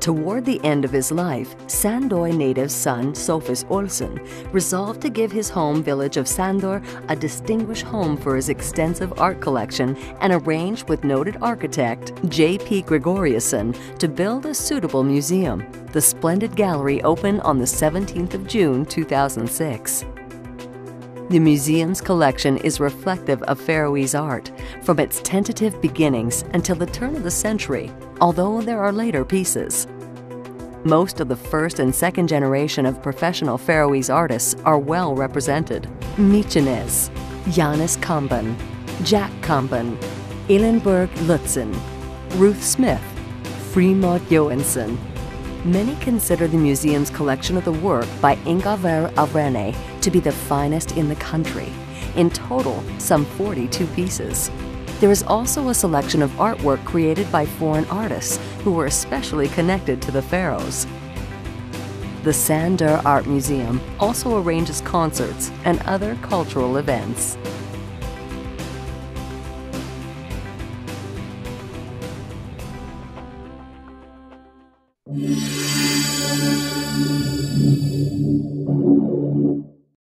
Toward the end of his life, Sandoy native son Sophus Olsen resolved to give his home village of Sandur a distinguished home for his extensive art collection and arranged with noted architect J.P. Gregoriusson to build a suitable museum. The splendid gallery opened on the 17th of June 2006. The museum's collection is reflective of Faroese art, from its tentative beginnings until the turn of the century, although there are later pieces. Most of the first and second generation of professional Faroese artists are well represented. Mykines, Janus Kamben, Jack Kamben, Elenborg Lutzen, Ruth Smith, Frimod Johansson. Many consider the museum's collection of the work by Ingvar Avrene to be the finest in the country. In total, some 42 pieces. There is also a selection of artwork created by foreign artists who were especially connected to the Faroes. The Sandur Art Museum also arranges concerts and other cultural events. Thank you.